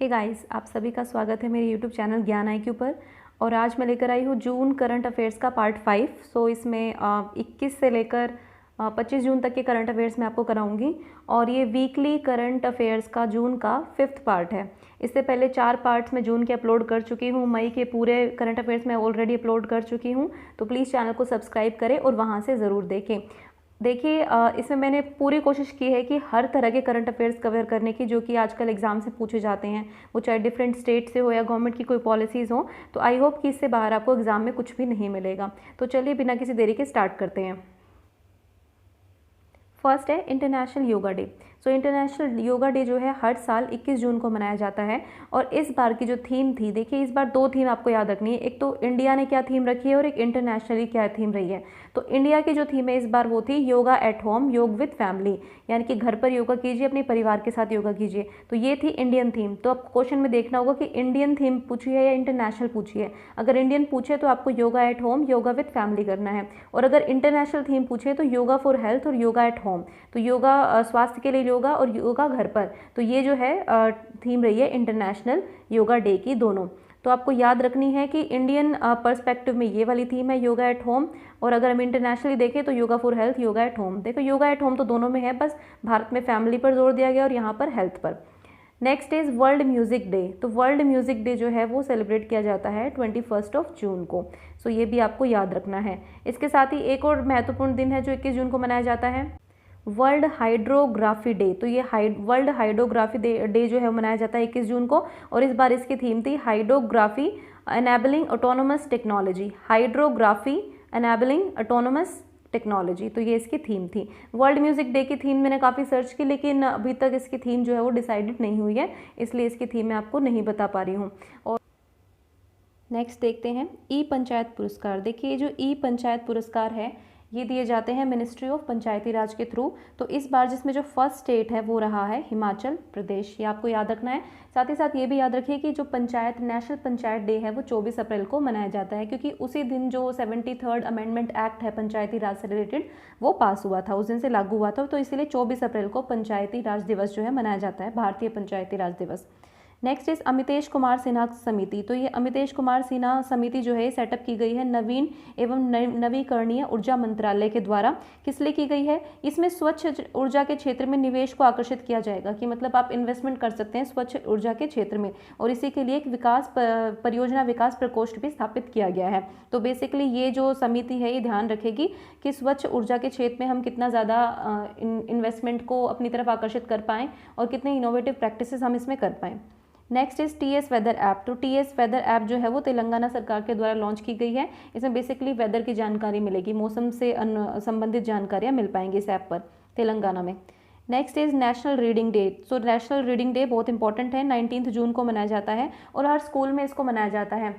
Hey guys, आप सभी का स्वागत है मेरे यूट्यूब चैनल ज्ञान IQ पर। और आज मैं लेकर आई हूँ जून करंट अफेयर्स का पार्ट 5। सो इसमें 21 से लेकर 25 जून तक के करंट अफेयर्स मैं आपको कराऊंगी। और ये वीकली करंट अफेयर्स का जून का 5th पार्ट है। इससे पहले 4 पार्ट्स मैं जून के अपलोड कर चुकी हूँ। मई के पूरे करंट अफेयर्स मैं ऑलरेडी अपलोड कर चुकी हूँ। तो प्लीज़ चैनल को सब्सक्राइब करें और वहाँ से ज़रूर देखें। देखिए, इसमें मैंने पूरी कोशिश की है कि हर तरह के करंट अफेयर्स कवर करने की, जो कि आजकल एग्जाम से पूछे जाते हैं, वो चाहे डिफरेंट स्टेट से हो या गवर्नमेंट की कोई पॉलिसीज़ हो। तो आई होप कि इससे बाहर आपको एग्जाम में कुछ भी नहीं मिलेगा। तो चलिए बिना किसी देरी के स्टार्ट करते हैं। फर्स्ट है international yoga day. So international yoga day जो है हर साल 21 जून को मनाया जाता है। और इस बार की जो थीम थी, देखिए इस बार 2 थीम आपको याद रखनी है। एक तो इंडिया ने क्या थीम रखी है और एक इंटरनेशनली क्या थीम रही है। तो इंडिया की जो थीम है इस बार वो थी योगा एट होम, योग विद फैमिली, यानी कि घर पर योगा कीजिए, अपने परिवार के साथ योगा कीजिए। तो ये थी इंडियन थीम। तो अब क्वेश्चन में देखना होगा कि इंडियन थीम पूछी है या इंटरनेशनल पूछी है। अगर इंडियन पूछे तो आपको yoga at home, yoga with family करना है। और अगर इंटरनेशनल थीम पूछे तो योगा फॉर हेल्थ और योगा एट होम। तो योगा स्वास्थ्य के लिए योगा और योगा घर पर। तो ये जो है थीम रही है इंटरनेशनल योगा डे की दोनों। तो आपको याद रखनी है कि इंडियन पर्सपेक्टिव में ये वाली थीम है योगा एट होम। और अगर हम इंटरनेशनली देखें तो yoga for health, yoga at home. देखो योगा एट होम तो दोनों में है, बस भारत में फैमिली पर जोर दिया गया और यहाँ पर हेल्थ पर। Next is world music day. तो वर्ल्ड म्यूजिक डे जो है वो सेलिब्रेट किया जाता है 21 जून को। सो ये भी आपको याद रखना है। इसके साथ ही एक और महत्वपूर्ण दिन है जो 21 जून को मनाया जाता है, वर्ल्ड हाइड्रोग्राफी डे। तो ये वर्ल्ड हाइड्रोग्राफी डे जो है वो मनाया जाता है 21 जून को। और इस बार इसकी थीम थी hydrography enabling autonomous technology. Hydrography enabling autonomous technology, तो ये इसकी थीम थी। वर्ल्ड म्यूजिक डे की थीम मैंने काफ़ी सर्च की, लेकिन अभी तक इसकी थीम जो है वो डिसाइडेड नहीं हुई है, इसलिए इसकी थीम मैं आपको नहीं बता पा रही हूँ। और नेक्स्ट देखते हैं ई पंचायत पुरस्कार। देखिए ये जो ई पंचायत पुरस्कार है ये दिए जाते हैं मिनिस्ट्री ऑफ पंचायती राज के थ्रू। तो इस बार जिसमें जो फर्स्ट स्टेट है वो रहा है हिमाचल प्रदेश, ये आपको याद रखना है। साथ ही साथ ये भी याद रखिए कि जो पंचायत नेशनल पंचायत डे है वो 24 अप्रैल को मनाया जाता है, क्योंकि उसी दिन जो 73rd अमेंडमेंट एक्ट है पंचायती राज से रिलेटेड वो पास हुआ था, उस दिन से लागू हुआ था। तो इसीलिए 24 अप्रैल को पंचायती राज दिवस जो है मनाया जाता है, भारतीय पंचायती राज दिवस। नेक्स्ट इज अमितेश कुमार सिन्हा समिति। तो ये अमितेश कुमार सिन्हा समिति जो है सेटअप की गई है नवीन एवं नवीकरणीय ऊर्जा मंत्रालय के द्वारा। किस लिए की गई है? इसमें स्वच्छ ऊर्जा के क्षेत्र में निवेश को आकर्षित किया जाएगा, कि मतलब आप इन्वेस्टमेंट कर सकते हैं स्वच्छ ऊर्जा के क्षेत्र में। और इसी के लिए एक परियोजना विकास प्रकोष्ठ भी स्थापित किया गया है। तो बेसिकली ये जो समिति है ये ध्यान रखेगी कि स्वच्छ ऊर्जा के क्षेत्र में हम कितना ज़्यादा इन्वेस्टमेंट को अपनी तरफ आकर्षित कर पाएँ और कितने इनोवेटिव प्रैक्टिसेस हम इसमें कर पाएँ। Next is TS weather app. तो TS वेदर ऐप जो है वो तेलंगाना सरकार के द्वारा लॉन्च की गई है। इसमें बेसिकली वेदर की जानकारी मिलेगी, मौसम से संबंधित जानकारियाँ मिल पाएंगी इस ऐप पर तेलंगाना में। Next is national reading day. So national reading day बहुत इंपॉर्टेंट है, 19 जून को मनाया जाता है और हर स्कूल में इसको मनाया जाता है।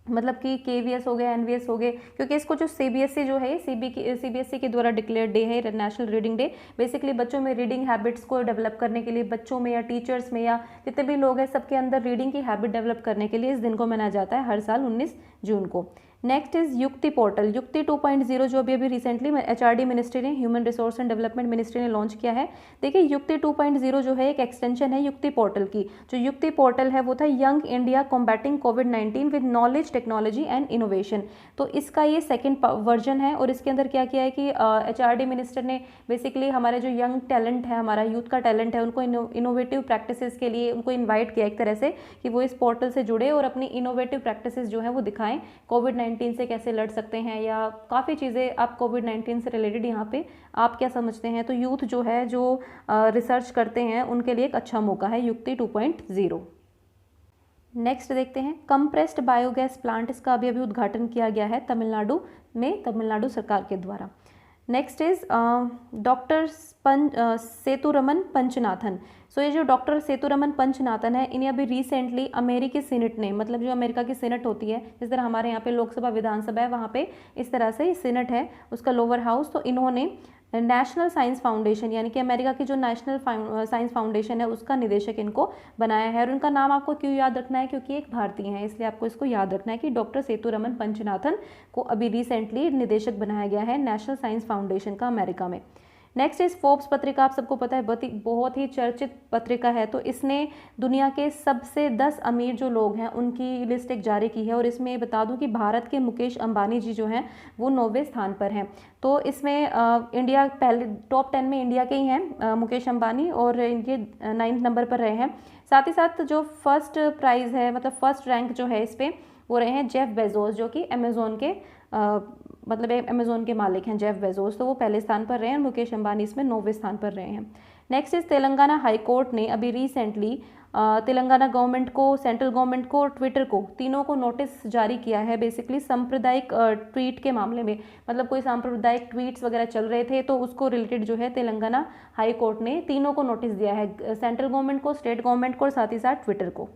मतलब कि KVS हो गए, NVS हो गए, क्योंकि इसको जो CBSE जो है CBSE के द्वारा डिक्लेयर डे है नेशनल रीडिंग डे। बेसिकली बच्चों में रीडिंग हैबिट्स को डेवलप करने के लिए, बच्चों में या टीचर्स में या जितने भी लोग हैं सबके अंदर रीडिंग की हैबिट डेवलप करने के लिए इस दिन को मनाया जाता है हर साल 19 जून को। नेक्स्ट इज युक्ति पोर्टल। युक्ति 2.0 जो अभी रिसेंटली HRD मिनिस्ट्री ने, human resource and development ministry ने लॉन्च किया है। देखिए युक्ति 2.0 जो है एक एक्सटेंशन है युक्ति पोर्टल की। जो युक्ति पोर्टल है वो था young India combating covid with knowledge technology and innovation. तो इसका ये सेकेंड वर्जन है। और इसके अंदर क्या किया है कि HRD मिनिस्टर ने बेसिकली हमारे जो यंग टैलेंट है, हमारा यूथ का टैलेंट है, उनको इनोवेटिव प्रैक्टिसेस के लिए उनको इन्वाइट किया एक तरह से कि वो इस पोर्टल से जुड़े और अपनी इनोवेटिव प्रैक्टिसेस जो है वो दिखाएं, कोविड-19 से कैसे लड़ सकते हैं, या काफ़ी चीज़ें आप कोविड-19 से रिलेटेड यहाँ पे आप क्या समझते हैं। तो यूथ जो है जो रिसर्च करते हैं उनके लिए एक अच्छा मौका है युक्ति 2.0। नेक्स्ट देखते हैं कंप्रेस्ड बायोगैस प्लांट। इसका अभी उद्घाटन किया गया है तमिलनाडु में, तमिलनाडु सरकार के द्वारा। Next is doctor Sethuraman Panchanathan. So ये जो डॉक्टर सेतुरमन पंचनाथन है, इन्हें अभी रिसेंटली अमेरिकी सीनेट ने, मतलब जो अमेरिका की सीनेट होती है, जिस तरह हमारे यहाँ पे लोकसभा विधानसभा है, वहाँ पे इस तरह से सीनेट है उसका लोअर हाउस। तो इन्होंने नेशनल साइंस फाउंडेशन, यानी कि अमेरिका की जो नेशनल साइंस फाउंडेशन है उसका निदेशक इनको बनाया है। और उनका नाम आपको क्यों याद रखना है? क्योंकि एक भारतीय हैं, इसलिए आपको इसको याद रखना है कि डॉक्टर सेतुरमन पंचनाथन को अभी रिसेंटली निदेशक बनाया गया है नेशनल साइंस फाउंडेशन का अमेरिका में। नेक्स्ट इस फोर्ब्स पत्रिका, आप सबको पता है बहुत ही चर्चित पत्रिका है, तो इसने दुनिया के सबसे 10 अमीर जो लोग हैं उनकी लिस्ट एक जारी की है। और इसमें बता दूं कि भारत के मुकेश अंबानी जी जो हैं वो 9वें स्थान पर हैं। तो इसमें इंडिया पहले टॉप 10 में इंडिया के ही हैं मुकेश अंबानी, और इनके 9th नंबर पर रहे हैं। साथ ही साथ जो फर्स्ट प्राइज़ है, मतलब फर्स्ट रैंक जो है इस पर, वो रहे हैं जेफ बेजोस, जो कि अमेज़ोन के मतलब अमेज़ोन के मालिक हैं जेफ बेजोस, तो वो पहले स्थान पर रहे हैं। मुकेश अंबानी इसमें 9वें स्थान पर रहे हैं। नेक्स्ट इस तेलंगाना हाई कोर्ट ने अभी रिसेंटली तेलंगाना गवर्नमेंट को, सेंट्रल गवर्नमेंट को और ट्विटर को, तीनों को नोटिस जारी किया है बेसिकली सांप्रदायिक ट्वीट के मामले में। मतलब कोई सांप्रदायिक ट्वीट्स वगैरह चल रहे थे, तो उसको रिलेटेड जो है तेलंगाना हाई कोर्ट ने तीनों को नोटिस दिया है, सेंट्रल गवर्नमेंट को, स्टेट गवर्नमेंट को और साथ ही साथ ट्विटर को।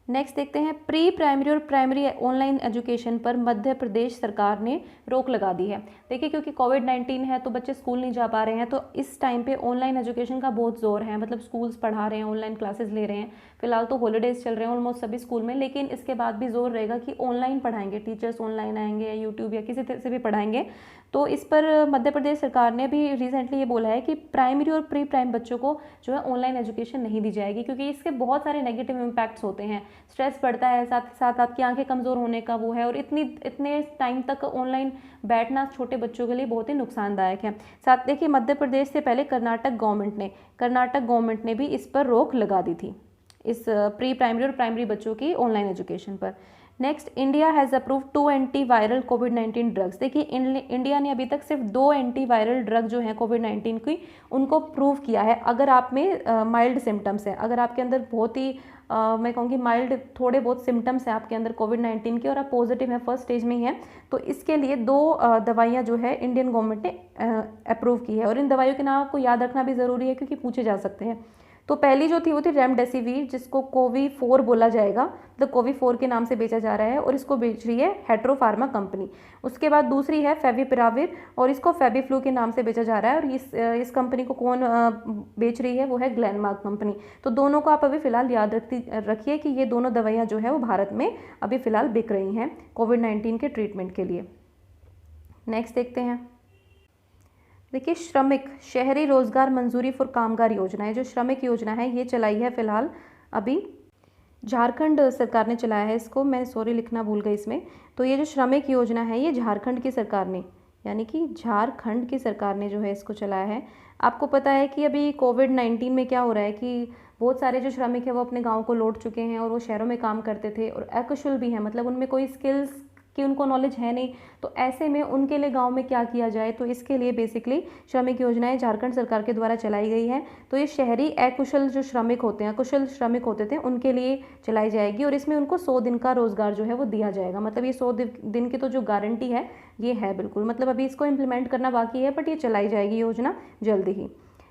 नेक्स्ट देखते हैं प्री प्राइमरी और प्राइमरी ऑनलाइन एजुकेशन पर मध्य प्रदेश सरकार ने रोक लगा दी है। देखिए क्योंकि कोविड-19 है तो बच्चे स्कूल नहीं जा पा रहे हैं, तो इस टाइम पे ऑनलाइन एजुकेशन का बहुत जोर है। मतलब स्कूल्स पढ़ा रहे हैं, ऑनलाइन क्लासेस ले रहे हैं। फिलहाल तो हॉलीडेज चल रहे हैं ऑलमोस्ट सभी स्कूल में, लेकिन इसके बाद भी जोर रहेगा कि ऑनलाइन पढ़ाएंगे, टीचर्स ऑनलाइन आएंगे या यूट्यूब या किसी तरह से भी पढ़ाएंगे। तो इस पर मध्य प्रदेश सरकार ने भी रिसेंटली ये बोला है कि प्राइमरी और प्री प्राइम बच्चों को जो है ऑनलाइन एजुकेशन नहीं दी जाएगी, क्योंकि इसके बहुत सारे नेगेटिव इम्पैक्ट्स होते हैं। स्ट्रेस बढ़ता है, साथ ही साथ आपकी आंखें कमज़ोर होने का वो है, और इतने टाइम तक ऑनलाइन बैठना छोटे बच्चों के लिए बहुत ही नुकसानदायक है। साथ देखिए मध्य प्रदेश से पहले कर्नाटक गवर्नमेंट ने भी इस पर रोक लगा दी थी, इस प्री प्राइमरी और प्राइमरी बच्चों की ऑनलाइन एजुकेशन पर। Next, India has approve 2 antiviral covid drugs. देखिए इंडिया ने अभी तक सिर्फ 2 एंटीवायरल ड्रग जो हैं कोविड-19 की, उनको प्रूव किया है। अगर आप में माइल्ड सिम्टम्स हैं, अगर आपके अंदर बहुत ही मैं कहूँगी माइल्ड थोड़े बहुत सिम्टम्स हैं आपके अंदर कोविड-19 के और आप पॉजिटिव हैं, फर्स्ट स्टेज में ही हैं, तो इसके लिए 2 दवाइयाँ जो है इंडियन गवर्नमेंट ने अप्रूव की है। और इन दवाइयों के नाम आपको याद रखना भी ज़रूरी है क्योंकि पूछे जा सकते हैं। तो पहली जो थी वो थी रेमडेसिविर, जिसको कोवी-4 बोला जाएगा, मतलब कोवी-4 के नाम से बेचा जा रहा है और इसको बेच रही है हेट्रो फार्मा कंपनी। उसके बाद दूसरी है फेविपिराविर और इसको फेविफ्लू के नाम से बेचा जा रहा है, और इस कंपनी को कौन बेच रही है, वो है ग्लेनमार्क कंपनी। तो दोनों को आप अभी फ़िलहाल याद रखिए कि ये दोनों दवाइयाँ जो है वो भारत में अभी फ़िलहाल बिक रही हैं कोविड-19 के ट्रीटमेंट के लिए। नेक्स्ट देखते हैं, देखिए श्रमिक शहरी रोजगार मंजूरी फॉर कामगार योजना है। जो श्रमिक योजना है ये चलाई है फिलहाल अभी झारखंड सरकार ने चलाया है इसको, मैं सॉरी लिखना भूल गई इसमें। तो ये जो श्रमिक योजना है ये झारखंड की सरकार ने, यानी कि झारखंड की सरकार ने जो है इसको चलाया है। आपको पता है कि अभी कोविड-19 में क्या हो रहा है कि बहुत सारे जो श्रमिक है वो अपने गाँव को लौट चुके हैं और वो शहरों में काम करते थे और अकुशल भी हैं, मतलब उनमें कोई स्किल्स कि उनको नॉलेज है नहीं। तो ऐसे में उनके लिए गांव में क्या किया जाए, तो इसके लिए बेसिकली श्रमिक योजनाएं झारखंड सरकार के द्वारा चलाई गई है। तो ये शहरी अकुशल जो श्रमिक होते हैं, कुशल श्रमिक होते थे, उनके लिए चलाई जाएगी और इसमें उनको 100 दिन का रोजगार जो है वो दिया जाएगा। मतलब ये 100 दिन की तो जो गारंटी है ये है बिल्कुल, मतलब अभी इसको इम्प्लीमेंट करना बाकी है, बट ये चलाई जाएगी योजना जल्दी ही।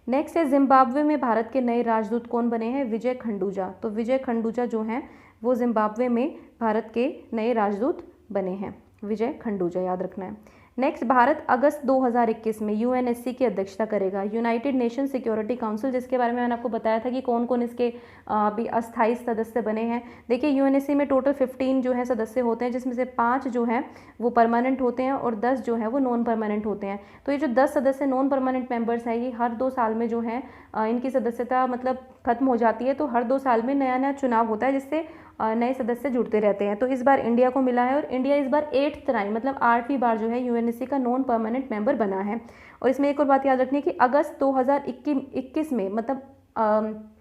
नेक्स्ट है जिम्बाब्वे में भारत के नए राजदूत कौन बने हैं, विजय खंडूजा। तो विजय खंडूजा जो हैं वो जिम्बाब्वे में भारत के नए राजदूत बने हैं, विजय खंडूजा याद रखना है। नेक्स्ट, भारत अगस्त 2021 में यूएनएससी की अध्यक्षता करेगा, यूनाइटेड नेशन सिक्योरिटी काउंसिल, जिसके बारे में मैंने आपको बताया था कि कौन कौन इसके अभी अस्थायी सदस्य बने हैं। देखिए यूएनएससी में टोटल 15 जो है सदस्य होते हैं, जिसमें से 5 जो हैं वो परमानेंट होते हैं और 10 जो है वो नॉन परमानेंट होते हैं। तो ये जो 10 सदस्य नॉन परमानेंट मेंबर्स हैं ये हर 2 साल में जो है इनकी सदस्यता मतलब खत्म हो जाती है, तो हर 2 साल में नया नया चुनाव होता है जिससे नए सदस्य जुड़ते रहते हैं। तो इस बार इंडिया को मिला है और इंडिया इस बार 8th टाइम मतलब 8वीं बार जो है यूएनएससी का नॉन परमानेंट मेंबर बना है। और इसमें एक और बात याद रखनी है कि अगस्त 2021 में मतलब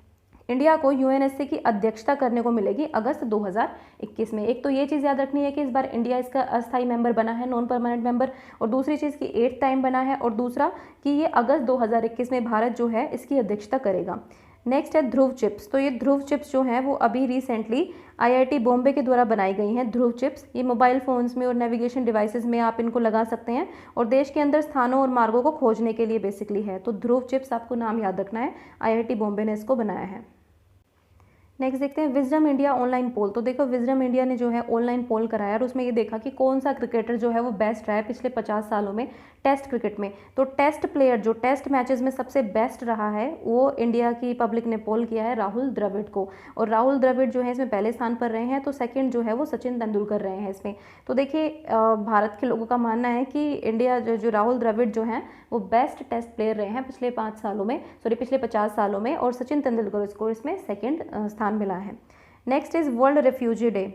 इंडिया को यूएनएससी की अध्यक्षता करने को मिलेगी अगस्त 2021 में। एक तो ये चीज़ याद रखनी है कि इस बार इंडिया इसका अस्थायी मेंबर बना है, नॉन परमानेंट मेंबर, और दूसरी चीज़ कि 8th टाइम बना है, और दूसरा कि ये अगस्त 2021 में भारत जो है इसकी अध्यक्षता करेगा। नेक्स्ट है ध्रुव चिप्स। तो ये ध्रुव चिप्स जो हैं वो अभी रिसेंटली आईआईटी बॉम्बे के द्वारा बनाई गई हैं। ध्रुव चिप्स ये मोबाइल फ़ोन्स में और नेविगेशन डिवाइसेस में आप इनको लगा सकते हैं और देश के अंदर स्थानों और मार्गों को खोजने के लिए बेसिकली है। तो ध्रुव चिप्स आपको नाम याद रखना है, आईआईटी बॉम्बे ने इसको बनाया है। नेक्स्ट देखते हैं विजडम इंडिया ऑनलाइन पोल। तो देखो विजडम इंडिया ने जो है ऑनलाइन पोल कराया और उसमें ये देखा कि कौन सा क्रिकेटर जो है वो बेस्ट रहा है पिछले 50 सालों में टेस्ट क्रिकेट में। तो टेस्ट प्लेयर जो टेस्ट मैचेस में सबसे बेस्ट रहा है वो इंडिया की पब्लिक ने पोल किया है राहुल द्रविड़ को, और राहुल द्रविड़ जो है इसमें पहले स्थान पर रहे हैं। तो सेकंड जो है वो सचिन तेंदुलकर रहे हैं इसमें। तो देखिए भारत के लोगों का मानना है कि इंडिया जो राहुल द्रविड़ जो हैं वो बेस्ट टेस्ट प्लेयर रहे हैं पिछले 5 सालों में, सॉरी पिछले 50 सालों में, और सचिन तेंदुलकर को इसमें सेकंड स्थान मिला है। Next is world refugee day.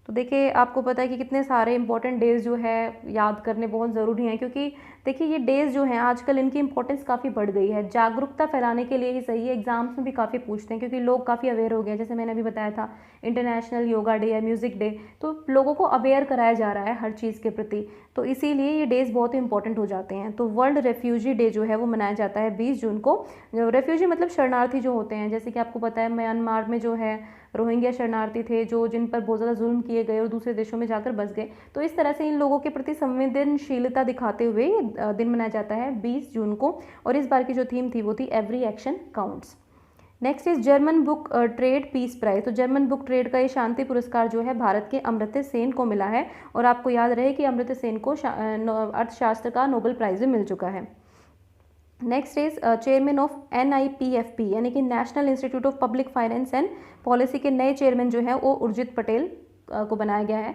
तो देखिए आपको पता है कि कितने सारे इंपॉर्टेंट डेज़ जो है याद करने बहुत ज़रूरी हैं, क्योंकि देखिए ये डेज़ जो हैं आजकल इनकी इंपॉर्टेंस काफ़ी बढ़ गई है। जागरूकता फैलाने के लिए ही सही है, एग्जाम्स में भी काफ़ी पूछते हैं क्योंकि लोग काफ़ी अवेयर हो गए हैं। जैसे मैंने अभी बताया था इंटरनेशनल योगा डे या म्यूज़िक डे, तो लोगों को अवेयर कराया जा रहा है हर चीज़ के प्रति, तो इसीलिए ये डेज़ बहुत ही इंपॉर्टेंट हो जाते हैं। तो वर्ल्ड रेफ्यूजी डे जो है वो मनाया जाता है 20 जून को। रेफ्यूजी मतलब शरणार्थी जो होते हैं, जैसे कि आपको पता है म्यांमार में जो है रोहिंग्या शरणार्थी थे जो जिन पर बहुत ज़्यादा जुल्म किए गए और दूसरे देशों में जाकर बस गए। तो इस तरह से इन लोगों के प्रति संवेदनशीलता दिखाते हुए दिन मनाया जाता है 20 जून को, और इस बार की जो थीम थी वो थी every action counts. Next is German book trade peace prize. तो जर्मन बुक ट्रेड का ये शांति पुरस्कार जो है भारत के अमर्त्य सेन को मिला है, और आपको याद रहे कि अमर्त्य सेन को अर्थशास्त्र का नोबेल प्राइज भी मिल चुका है। Next is chairman of NIPFP यानी कि national institute of public finance and policy के नए चेयरमैन जो है वो उर्जित पटेल को बनाया गया है।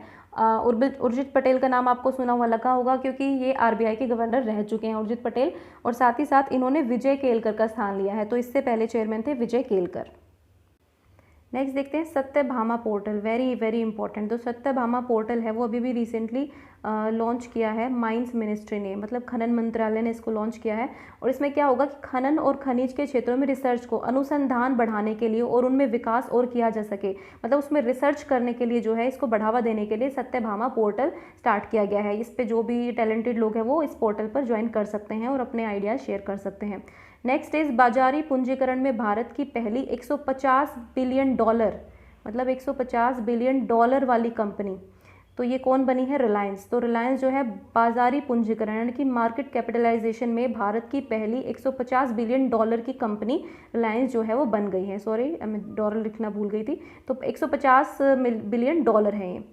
उर्जित पटेल का नाम आपको सुना हुआ लगा होगा क्योंकि ये RBI के गवर्नर रह चुके हैं उर्जित पटेल, और साथ ही साथ इन्होंने विजय केलकर का स्थान लिया है। तो इससे पहले चेयरमैन थे विजय केलकर। नेक्स्ट देखते हैं Satyabhama portal, very very important. तो सत्यभामा पोर्टल है वो अभी भी रिसेंटली लॉन्च किया है माइंस मिनिस्ट्री ने, मतलब खनन मंत्रालय ने इसको लॉन्च किया है। और इसमें क्या होगा कि खनन और खनिज के क्षेत्रों में रिसर्च को अनुसंधान बढ़ाने के लिए और उनमें विकास और किया जा सके, मतलब उसमें रिसर्च करने के लिए जो है इसको बढ़ावा देने के लिए सत्यभामा पोर्टल स्टार्ट किया गया है। इस पर जो भी टैलेंटेड लोग हैं वो इस पोर्टल पर ज्वाइन कर सकते हैं और अपने आइडियाज़ शेयर कर सकते हैं। नेक्स्ट इज बाजारी पूंजीकरण में भारत की पहली 150 बिलियन डॉलर, मतलब 150 बिलियन डॉलर वाली कंपनी, तो ये कौन बनी है? रिलायंस। तो रिलायंस जो है बाजारी पूंजीकरण यानी कि मार्केट कैपिटलाइजेशन में भारत की पहली 150 बिलियन डॉलर की कंपनी रिलायंस जो है वो बन गई है। सॉरी मैं डॉलर लिखना भूल गई थी, तो 150 बिलियन डॉलर है ये।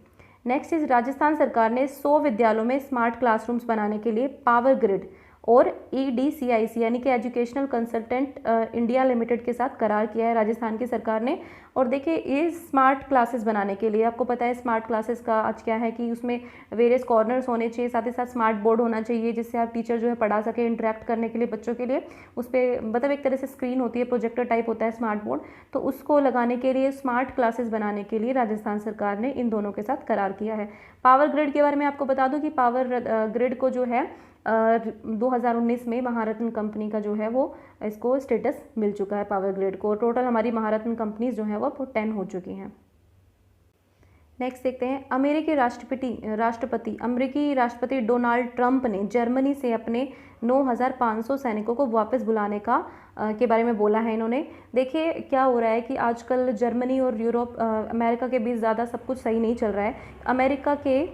नेक्स्ट इज राजस्थान सरकार ने 100 विद्यालयों में स्मार्ट क्लासरूम्स बनाने के लिए पावर ग्रिड और EDCIC यानी कि एजुकेशनल कंसल्टेंट इंडिया लिमिटेड के साथ करार किया है राजस्थान की सरकार ने। और देखिए ये स्मार्ट क्लासेस बनाने के लिए, आपको पता है स्मार्ट क्लासेस का आज क्या है कि उसमें वेरियस कॉर्नर्स होने चाहिए, साथ ही साथ स्मार्ट बोर्ड होना चाहिए जिससे आप टीचर जो है पढ़ा सके, इंटरेक्ट करने के लिए बच्चों के लिए। उस पर मतलब एक तरह से स्क्रीन होती है, प्रोजेक्टर टाइप होता है स्मार्ट बोर्ड, तो उसको लगाने के लिए स्मार्ट क्लासेस बनाने के लिए राजस्थान सरकार ने इन दोनों के साथ करार किया है। पावर ग्रिड के बारे में आपको बता दूं कि पावर ग्रिड को जो है 2019 में महारत्न कंपनी का जो है वो इसको स्टेटस मिल चुका है पावर ग्रिड को। टोटल हमारी महारत्न कंपनीज जो है वो 10 हो चुकी हैं। नेक्स्ट देखते हैं अमेरिकी राष्ट्रपति डोनाल्ड ट्रंप ने जर्मनी से अपने 9,500 सैनिकों को वापस बुलाने का के बारे में बोला है इन्होंने। देखिए क्या हो रहा है कि आजकल जर्मनी और यूरोप अमेरिका के बीच ज़्यादा सब कुछ सही नहीं चल रहा है। अमेरिका के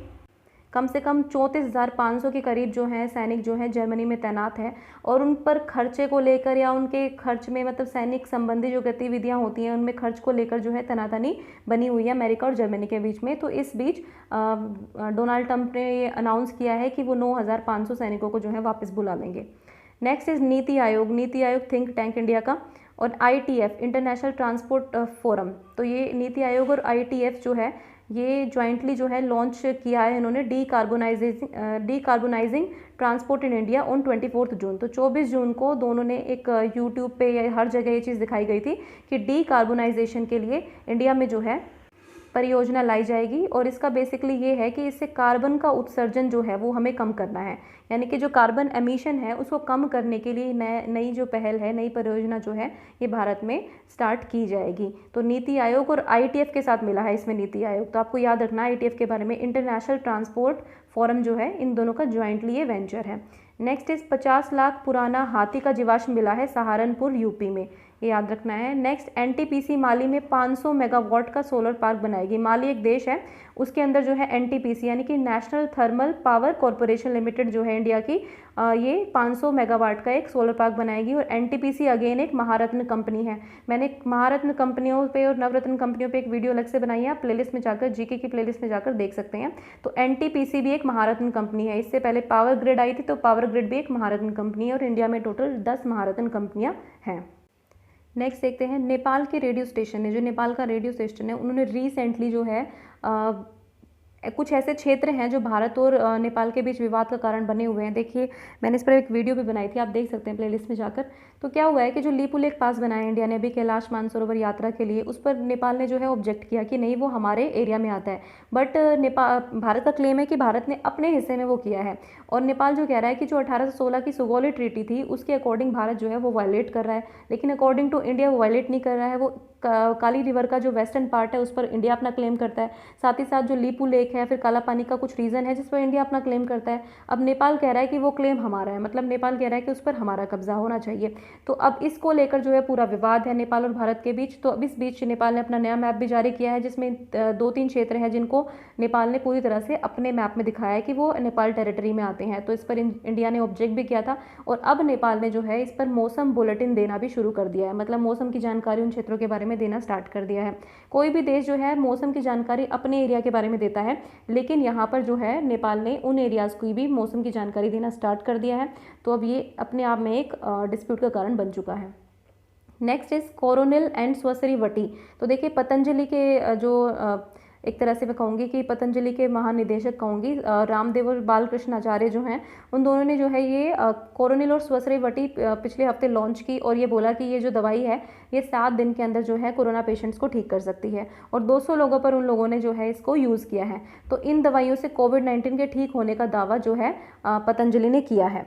कम से कम 34,500 के करीब जो हैं सैनिक जो हैं जर्मनी में तैनात हैं, और उन पर खर्चे को लेकर या उनके खर्च में मतलब सैनिक संबंधी जो गतिविधियां होती हैं उनमें खर्च को लेकर जो है तनातनी बनी हुई है अमेरिका और जर्मनी के बीच में। तो इस बीच डोनाल्ड ट्रंप ने ये अनाउंस किया है कि वो 9,500 सैनिकों को जो है वापस बुला लेंगे। Next is NITI Aayog think tank India का, और ITF इंटरनेशनल ट्रांसपोर्ट फोरम। तो ये नीति आयोग और ITF जो है ये ज्वाइंटली जो है लॉन्च किया है इन्होंने decarbonising transport in India on 24 जून। तो 24 जून को दोनों ने एक यूट्यूब पे या हर जगह ये चीज़ दिखाई गई थी कि डीकार्बोनाइजेशन के लिए इंडिया में जो है परियोजना लाई जाएगी, और इसका बेसिकली ये है कि इससे कार्बन का उत्सर्जन जो है वो हमें कम करना है, यानी कि जो कार्बन एमिशन है उसको कम करने के लिए नई जो पहल है, नई परियोजना जो है ये भारत में स्टार्ट की जाएगी। तो नीति आयोग और ITF के साथ मिला है इसमें नीति आयोग, तो आपको याद रखना ITF के बारे में, इंटरनेशनल ट्रांसपोर्ट फोरम जो है इन दोनों का ज्वाइंटली ये वेंचर है। नेक्स्ट इज 50 लाख पुराना हाथी का जीवाश्म मिला है सहारनपुर UP में। ये याद रखना है। नेक्स्ट, एनटीपीसी माली में 500 मेगावाट का सोलर पार्क बनाएगी। माली एक देश है, उसके अंदर जो है एनटीपीसी यानी कि national thermal power corporation limited जो है इंडिया की, ये 500 मेगावाट का एक सोलर पार्क बनाएगी। और एनटीपीसी अगेन एक महारत्न कंपनी है। मैंने महारत्न कंपनियों पे और नवरत्न कंपनियों पे एक वीडियो अलग से बनाई है, आप प्लेलिस्ट में जाकर, जीके की प्लेलिस्ट में जाकर देख सकते हैं। तो एनटीपीसी भी एक महारत्न कंपनी है। इससे पहले पावर ग्रिड आई थी, तो पावर ग्रिड भी एक महारत्न कंपनी है और इंडिया में टोटल 10 महारत्न कंपनियां हैं। नेक्स्ट देखते हैं, नेपाल के रेडियो स्टेशन है, जो नेपाल का रेडियो स्टेशन है, उन्होंने रिसेंटली जो है कुछ ऐसे क्षेत्र हैं जो भारत और नेपाल के बीच विवाद का कारण बने हुए हैं। देखिए, मैंने इस पर एक वीडियो भी बनाई थी, आप देख सकते हैं प्लेलिस्ट में जाकर। तो क्या हुआ है कि जो लिपुलेख पास बनाया इंडिया ने अभी कैलाश मानसरोवर यात्रा के लिए, उस पर नेपाल ने जो है ऑब्जेक्ट किया कि नहीं, वो हमारे एरिया में आता है। बट भारत का क्लेम है कि भारत ने अपने हिस्से में वो किया है, और नेपाल जो कह रहा है कि जो 1816 की सुगौली ट्रीटी थी उसके अकॉर्डिंग भारत जो है वो वायलेट कर रहा है। लेकिन अकॉर्डिंग टू इंडिया वो वायलेट नहीं कर रहा है। वो काली रिवर का जो वेस्टर्न पार्ट है उस पर इंडिया अपना क्लेम करता है। साथ ही साथ जो लीपू लेक है, फिर काला पानी का कुछ रीजन है जिस पर इंडिया अपना क्लेम करता है। अब नेपाल कह रहा है कि वो क्लेम हमारा है, मतलब नेपाल कह रहा है कि उस पर हमारा कब्जा होना चाहिए। तो अब इसको लेकर जो है पूरा विवाद है नेपाल और भारत के बीच। तो अब इस बीच नेपाल ने अपना नया मैप भी जारी किया है, जिसमें 2-3 क्षेत्र हैं जिनको नेपाल ने पूरी तरह से अपने मैप में दिखाया है कि वो नेपाल टेरिटरी में आते हैं। तो इस पर इंडिया ने ऑब्जेक्ट भी किया था, और अब नेपाल ने जो है इस पर मौसम बुलेटिन देना भी शुरू कर दिया है, मतलब मौसम की जानकारी उन क्षेत्रों के बारे में देना स्टार्ट कर दिया है। कोई भी देश जो है मौसम की जानकारी अपने एरिया के बारे में देता है, लेकिन यहाँ पर जो है नेपाल ने उन एरियाज़ को भी मौसम की जानकारी देना स्टार्ट कर दिया है। तो अब ये अपने आप में एक डिस्प्यूट का कारण बन चुका है। Next is Coronil and Swasari वटी। तो देखिए, पतंजलि के जो एक तरह से मैं कहूँगी कि पतंजलि के महानिदेशक कहूँगी, रामदेव और बालकृष्ण आचार्य जो हैं, उन दोनों ने जो है ये कोरोनिल और स्वसरी वटी पिछले हफ्ते लॉन्च की, और ये बोला कि ये जो दवाई है ये 7 दिन के अंदर जो है कोरोना पेशेंट्स को ठीक कर सकती है, और 200 लोगों पर उन लोगों ने जो है इसको यूज़ किया है। तो इन दवाइयों से कोविड-19 के ठीक होने का दावा जो है पतंजलि ने किया है।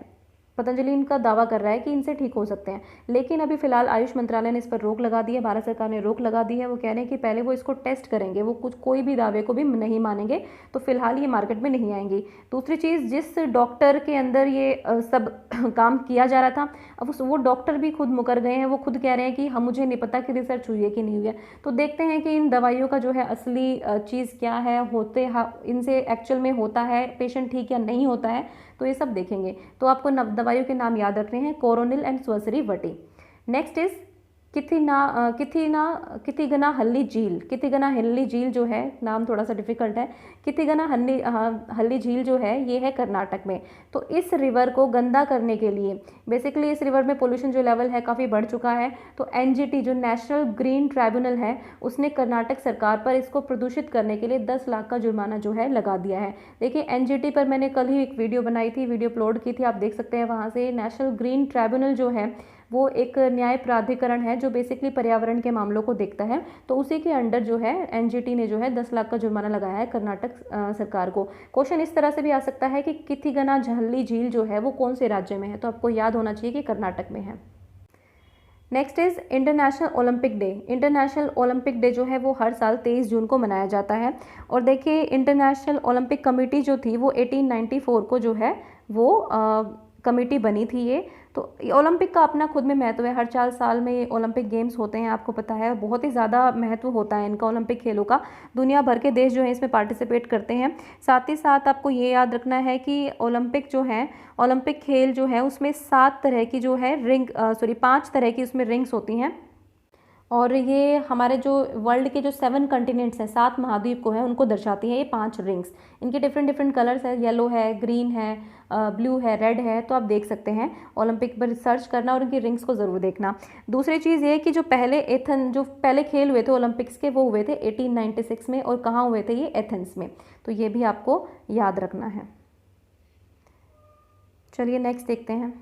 पतंजलि इनका दावा कर रहा है कि इनसे ठीक हो सकते हैं, लेकिन अभी फिलहाल आयुष मंत्रालय ने इस पर रोक लगा दी है, भारत सरकार ने रोक लगा दी है। वो कह रहे हैं कि पहले वो इसको टेस्ट करेंगे, वो कोई भी दावे को भी नहीं मानेंगे, तो फिलहाल ये मार्केट में नहीं आएंगी। दूसरी चीज़, जिस डॉक्टर के अंदर ये सब काम किया जा रहा था, अब वो डॉक्टर भी खुद मुकर गए हैं। वो खुद कह रहे हैं कि हम, मुझे नहीं पता कि रिसर्च हुई है कि नहीं हुई है। तो देखते हैं कि इन दवाइयों का जो है असली चीज़ क्या है, इनसे एक्चुअल में होता है पेशेंट ठीक या नहीं होता है, तो ये सब देखेंगे। तो आपको दवाइयों के नाम याद रखने हैं, Coronil and Swasari Vati. Next is Kithigana Halli झील। किथिगना हल्ली झील जो है, नाम थोड़ा सा डिफिकल्ट है। किथिगना हल्ली झील जो है ये है कर्नाटक में। तो इस रिवर को गंदा करने के लिए, बेसिकली इस रिवर में पोल्यूशन जो लेवल है काफ़ी बढ़ चुका है, तो एनजीटी जो नेशनल ग्रीन ट्राइब्यूनल है उसने कर्नाटक सरकार पर इसको प्रदूषित करने के लिए 10 लाख का जुर्माना जो है लगा दिया है। देखिए, एनजीटी पर मैंने कल ही एक वीडियो बनाई थी, वीडियो अपलोड की थी, आप देख सकते हैं वहाँ से। नेशनल ग्रीन ट्राइब्यूनल जो है वो एक न्याय प्राधिकरण है जो बेसिकली पर्यावरण के मामलों को देखता है। तो उसी के अंडर जो है एनजीटी ने जो है 10 लाख का जुर्माना लगाया है कर्नाटक सरकार को। क्वेश्चन इस तरह से भी आ सकता है कि किथिगना हल्ली झील जो है वो कौन से राज्य में है, तो आपको याद होना चाहिए कि कर्नाटक में है। Next is international Olympic day. International Olympic day जो है वो हर साल 23 जून को मनाया जाता है। और देखिए, इंटरनेशनल ओलंपिक कमेटी जो थी वो 1894 को जो है वो कमेटी बनी थी ये। तो ओलंपिक का अपना खुद में महत्व है, हर 4 साल में ये ओलंपिक गेम्स होते हैं, आपको पता है, बहुत ही ज़्यादा महत्व होता है इनका, ओलंपिक खेलों का। दुनिया भर के देश जो है इसमें पार्टिसिपेट करते हैं। साथ ही साथ आपको ये याद रखना है कि ओलंपिक जो है, ओलंपिक खेल जो है उसमें 5 तरह की उसमें रिंग्स होती हैं। और ये हमारे जो वर्ल्ड के जो 7 कंटिनेंट्स हैं, 7 महाद्वीप को है, उनको दर्शाती है ये 5 रिंग्स। इनके डिफरेंट कलर्स है, येलो है, ग्रीन है, ब्लू है, रेड है। तो आप देख सकते हैं, ओलंपिक पर सर्च करना और इनकी रिंग्स को ज़रूर देखना। दूसरी चीज़ ये कि जो पहले खेल हुए थे ओलंपिक्स के, वो हुए थे 1896 में, और कहाँ हुए थे ये, एथेंस में। तो ये भी आपको याद रखना है। चलिए नेक्स्ट देखते हैं,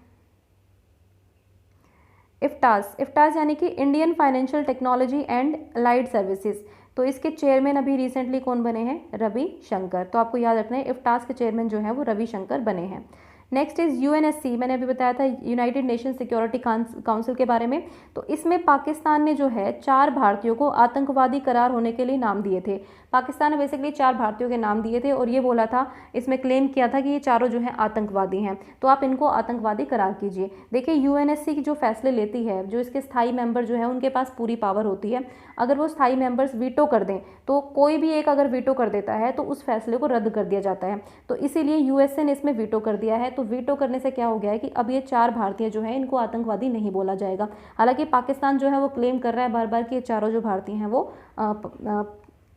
इफ्टास यानी कि Indian financial technology and allied services. तो इसके चेयरमैन अभी रिसेंटली कौन बने हैं, रवि शंकर। तो आपको याद रखना है, इफ्टास के चेयरमैन जो है वो रवि शंकर बने हैं। नेक्स्ट इज़ यूएनएससी, मैंने अभी बताया था यूनाइटेड नेशन सिक्योरिटी काउंसिल के बारे में। तो इसमें पाकिस्तान ने जो है 4 भारतीयों को आतंकवादी करार होने के लिए नाम दिए थे। पाकिस्तान ने बेसिकली 4 भारतीयों के नाम दिए थे और ये बोला था, इसमें क्लेम किया था कि ये चारों जो हैं आतंकवादी हैं, तो आप इनको आतंकवादी करार कीजिए। देखिए यूएनएससी की जो फैसले लेती है, जो इसके स्थायी मेंबर जो है उनके पास पूरी पावर होती है। अगर वो स्थायी मेंबर्स वीटो कर दें, तो कोई भी एक अगर वीटो कर देता है तो उस फैसले को रद्द कर दिया जाता है। तो इसीलिए यूएसए ने इसमें वीटो कर दिया है। तो वीटो करने से क्या हो गया है कि अब ये 4 भारतीय जो हैं इनको आतंकवादी नहीं बोला जाएगा। हालांकि पाकिस्तान जो है वो क्लेम कर रहा है बार बार कि ये चारों जो भारतीय हैं वो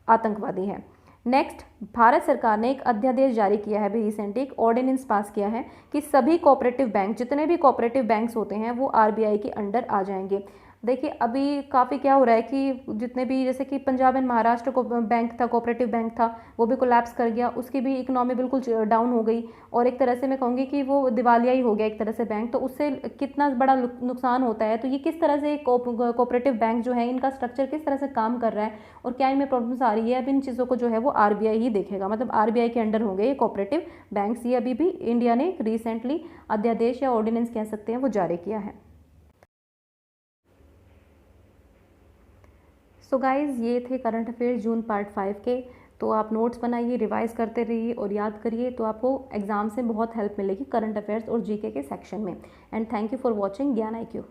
आतंकवादी हैं। नेक्स्ट, भारत सरकार ने एक अध्यादेश जारी किया है अभी रिसेंटली, एक ऑर्डिनेंस पास किया है कि सभी कोऑपरेटिव बैंक, जितने भी कोऑपरेटिव बैंक्स होते हैं वो आरबीआई के अंडर आ जाएंगे। देखिए अभी काफ़ी क्या हो रहा है कि जितने भी, जैसे कि पंजाब एंड महाराष्ट्र को बैंक था, कोऑपरेटिव बैंक था, वो भी कोलैप्स कर गया, उसकी भी इकोनॉमी बिल्कुल डाउन हो गई और एक तरह से मैं कहूँगी कि वो दिवालिया ही हो गया एक तरह से बैंक। तो उससे कितना बड़ा नुकसान होता है। तो ये किस तरह से कोऑपरेटिव बैंक जो है इनका स्ट्रक्चर किस तरह से काम कर रहा है और क्या इनमें प्रॉब्लम्स आ रही है, अब इन चीज़ों को जो है वो आरबीआई ही देखेगा। मतलब आरबीआई के अंडर होंगे ये कोऑपरेटिव बैंक्स। ये अभी भी इंडिया ने रिसेंटली अध्यादेश या ऑर्डिनेंस कह सकते हैं वो जारी किया है। सो गाइज़, ये थे करंट अफेयर्स जून पार्ट 5 के। तो आप नोट्स बनाइए, रिवाइज करते रहिए और याद करिए, तो आपको एग्जाम से बहुत हेल्प मिलेगी करंट अफेयर्स और जीके के सेक्शन में। And thank you for watching ज्ञान IQ।